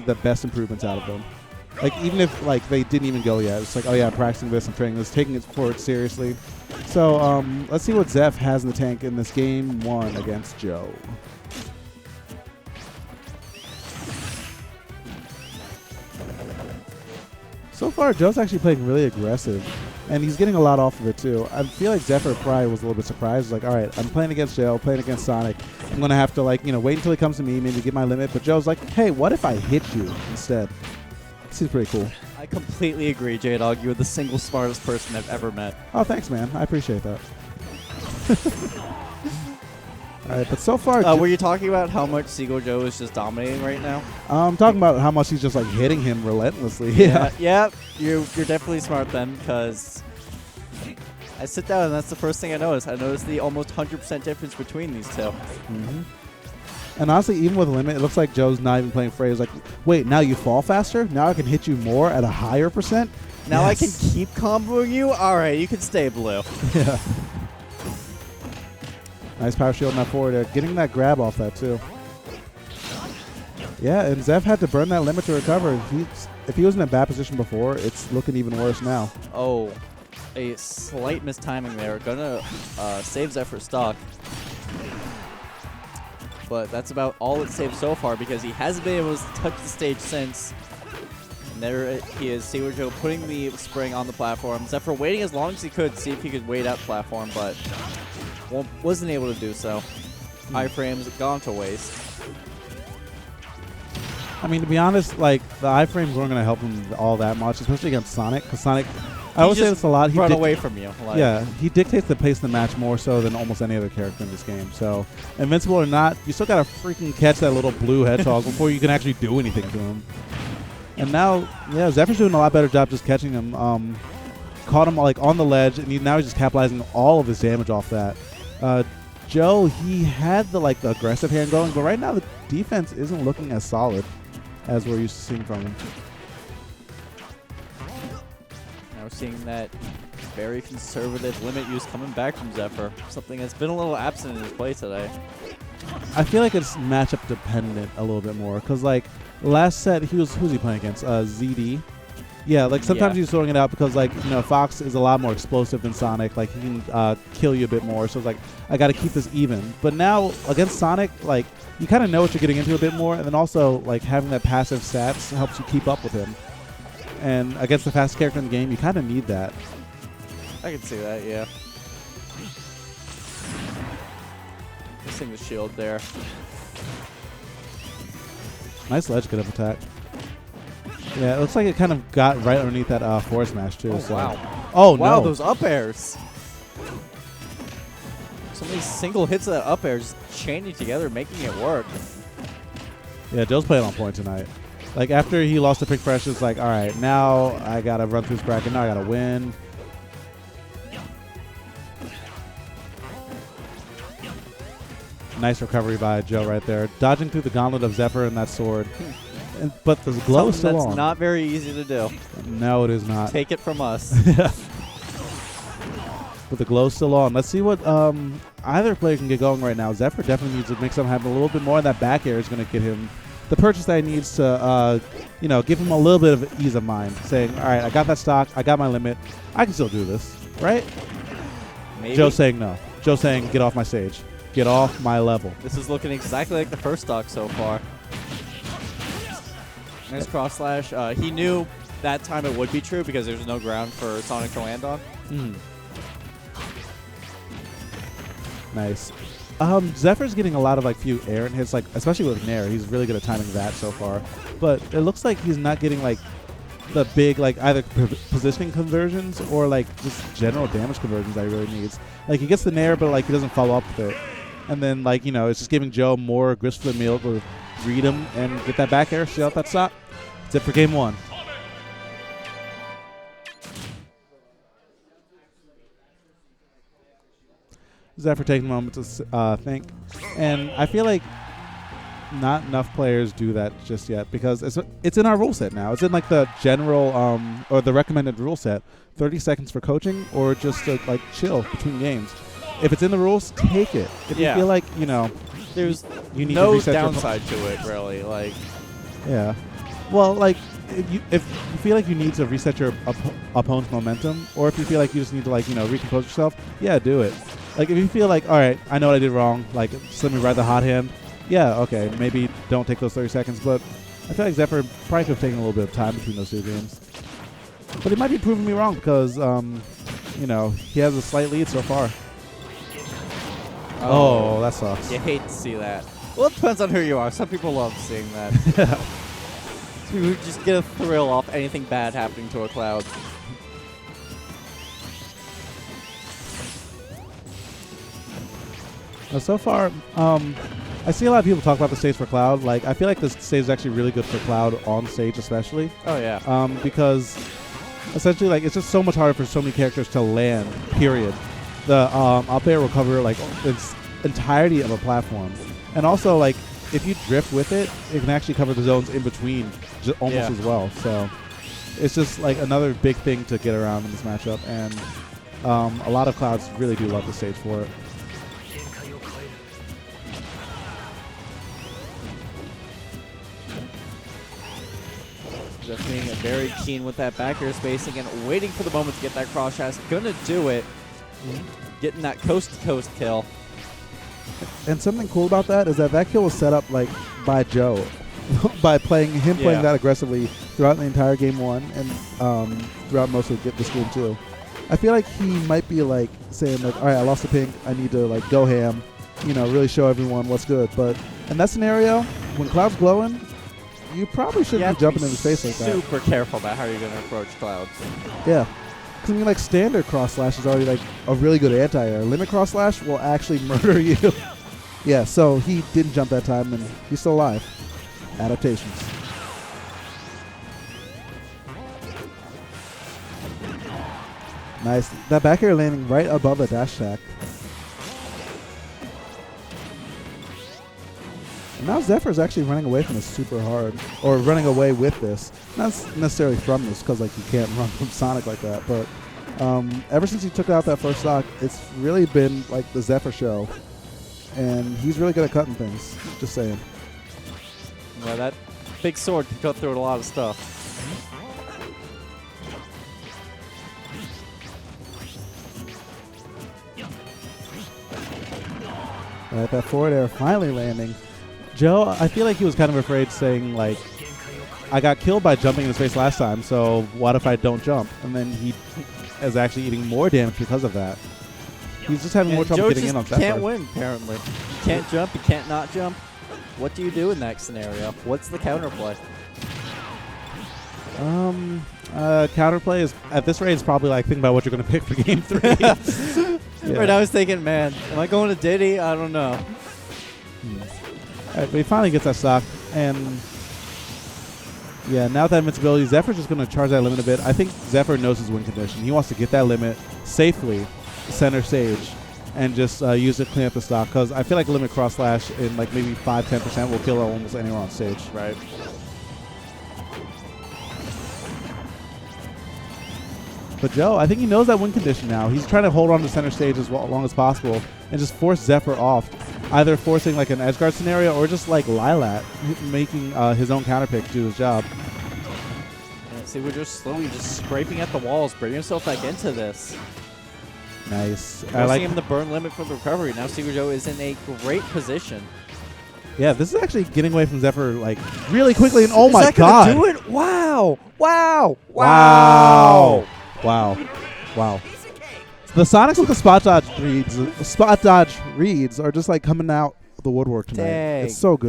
the best improvements out of them. Like, even if, like, they didn't even go yet. It's like, oh, yeah, I'm practicing this, I'm training this, taking it forward seriously. So, let's see what Zeph has in the tank in this game 1 against Joe. So far, Joe's actually playing really aggressive, and he's getting a lot off of it, too. I feel like Zephyr probably was a little bit surprised. Like, all right, I'm playing against Joe, playing against Sonic. I'm going to have to, like, you know, wait until he comes to me, maybe get my limit. But Joe's like, hey, what if I hit you instead? Seems pretty cool. I completely agree, J-Dog. You're the single smartest person I've ever met. Oh, thanks, man. I appreciate that. All right, but so far... were you talking about how much Seagull Joe is just dominating right now? I'm talking about how much he's just, like, hitting him relentlessly. Yeah, you're definitely smart then, because I sit down and that's the first thing I notice. I notice the almost 100% difference between these two. Mm-hmm. And honestly, even with a limit, it looks like Joe's not even playing fair. He's like, wait, now you fall faster? Now I can hit you more at a higher percent? Now yes. I can keep comboing you? All right, you can stay blue. Yeah. Nice power shield on that forward there. Getting that grab off that, too. Yeah, and Zeph had to burn that limit to recover. If he was in a bad position before, it's looking even worse now. Oh, a slight mistiming there. Gonna save Zephyr's stock. But that's about all it's saved so far because he hasn't been able to touch the stage since. And there he is, Seagull Joe putting the spring on the platform. Zephyr waiting as long as he could, see if he could wait out the platform, but wasn't able to do so. Iframes gone to waste. I mean, to be honest, like, the iframes weren't going to help him all that much, especially against Sonic, because Sonic, I would say this a lot. He run away from you. Like, yeah, he dictates the pace of the match more so than almost any other character in this game. So, invincible or not, you still got to freaking catch that little blue hedgehog before you can actually do anything to him. And now, yeah, Zephyr's doing a lot better job just catching him. Caught him, like, on the ledge, and now he's just capitalizing all of his damage off that. Joe, he had the aggressive hand going, but right now the defense isn't looking as solid as we're used to seeing from him. Now we're seeing that very conservative limit use coming back from Zephyr, something that's been a little absent in his play today. I feel like it's matchup dependent a little bit more, because like last set who's he playing against? ZD. Yeah, like sometimes he's throwing it out because like, you know, Fox is a lot more explosive than Sonic. Like he can kill you a bit more. So it's like, I got to keep this even. But now against Sonic, like you kind of know what you're getting into a bit more. And then also like having that passive stats helps you keep up with him. And against the fastest character in the game, you kind of need that. I can see that, yeah. Missing the shield there. Nice ledge get up attack. Yeah, it looks like it kind of got right underneath that forward smash too. Oh, so. wow. Oh, wow, no. Those up airs. So many single hits of that up air just chaining together, making it work. Yeah, Joe's playing on point tonight. Like, after he lost to Pick Fresh, it's like, all right, now I got to run through this bracket. Now I got to win. Nice recovery by Joe right there. Dodging through the gauntlet of Zephyr and that sword. But the glow is still on. That's not very easy to do. No, it is not. Take it from us. But the glow's still on. Let's see what either player can get going right now. Zephyr definitely needs to make something happen a little bit more. And that back air is going to get him the purchase that he needs to, you know, give him a little bit of ease of mind. Saying, all right, I got that stock. I got my limit. I can still do this. Right? Maybe. Joe saying no. Joe saying, get off my stage. Get off my level. This is looking exactly like the first stock so far. Nice cross slash. He knew that time it would be true because there's no ground for Sonic to land on. Nice. Zephyr's getting a lot of like few errant hits, like especially with Nair. He's really good at timing that so far. But it looks like he's not getting like the big like either positioning conversions or like just general damage conversions that he really needs. Like he gets the Nair, but like he doesn't follow up with it. And then like, you know, it's just giving Joe more grist for the meal to read him and get that back air, see out that stop. That's it for game one. Zephyr taking a moment to think. And I feel like not enough players do that just yet because it's in our rule set now. It's in like the general or the recommended rule set. 30 seconds for coaching or just to like chill between games. If it's in the rules, take it. If you feel like, you know, there's you need no to reset downside to it, really. Like, yeah. Well, like, if you feel like you need to reset your opponent's momentum, or if you feel like you just need to, like, recompose yourself, yeah, do it. Like, if you feel like, all right, I know what I did wrong, like, just let me ride the hot hand, yeah, okay, maybe don't take those 30 seconds, but I feel like Zephyr probably could have taken a little bit of time between those two games. But he might be proving me wrong because, he has a slight lead so far. Oh, that sucks. You hate to see that. Well, it depends on who you are. Some people love seeing that. You just get a thrill off anything bad happening to a Cloud. So far, I see a lot of people talk about the stage for Cloud. Like, I feel like this stage is actually really good for Cloud on stage, especially. Oh yeah. Because essentially, like, it's just so much harder for so many characters to land. Period. The up air will cover like its entirety of a platform, and also like if you drift with it, it can actually cover the zones in between almost as well. So it's just like another big thing to get around in this matchup, and a lot of Clouds really do love the stage for it. Just being very keen with that back air spacing and waiting for the moment to get that cross shot. Gonna do it. Getting that coast-to-coast kill. And something cool about that is that kill was set up like by Joe, by playing that aggressively throughout the entire game one and throughout most of this game too. I feel like he might be like saying like, all right, I lost the pink, I need to like go ham, really show everyone what's good. But in that scenario, when Cloud's glowing, you probably shouldn't be jumping in his face like that. Super careful about how you're going to approach Clouds. Yeah. Because, I mean, like, standard cross slash is already, like, a really good anti-air. Limit cross slash will actually murder you. Yeah, so he didn't jump that time, and he's still alive. Adaptations. Nice. That back air landing right above the dash attack. And now Zephyr's actually running away from this super hard. Or running away with this. Not necessarily from this, because like you can't run from Sonic like that. But ever since he took out that first stock, it's really been like the Zephyr show. And he's really good at cutting things. Just saying. Well, that big sword can cut through a lot of stuff. All right, that forward air finally landing. Joe, I feel like he was kind of afraid, saying like, I got killed by jumping in his face last time, so what if I don't jump? And then he is actually eating more damage because of that. He's just having more trouble getting in on Zephyr. Can't win, apparently. You can't jump, you can't not jump. What do you do in that scenario? What's the counterplay? Counterplay is, at this rate, is probably like thinking about what you're going to pick for game 3. Yeah. Right, I was thinking, man, am I going to Diddy? I don't know. All right, but he finally gets that stock, and yeah, now with that invincibility, Zephyr's just going to charge that limit a bit. I think Zephyr knows his win condition. He wants to get that limit safely, center stage, and just use it to clean up the stock, because I feel like limit cross slash in like maybe 5-10% will kill almost anyone on stage. Right. But Joe, I think he knows that win condition now. He's trying to hold on to center stage as long as possible and just force Zephyr off, either forcing like an edge guard scenario or just like Lilat, making his own counter pick do his job. Yeah, see, we're just slowly just scraping at the walls, bringing himself back into this. Nice. Forcing him the burn limit for the recovery. Now Seagull Joe is in a great position. Yeah, this is actually getting away from Zephyr like really quickly, and oh my god! Do it! Wow! Wow! Wow! Wow! Wow! The Sonics with the spot dodge reads are just like coming out the woodwork tonight. Dang. It's so good.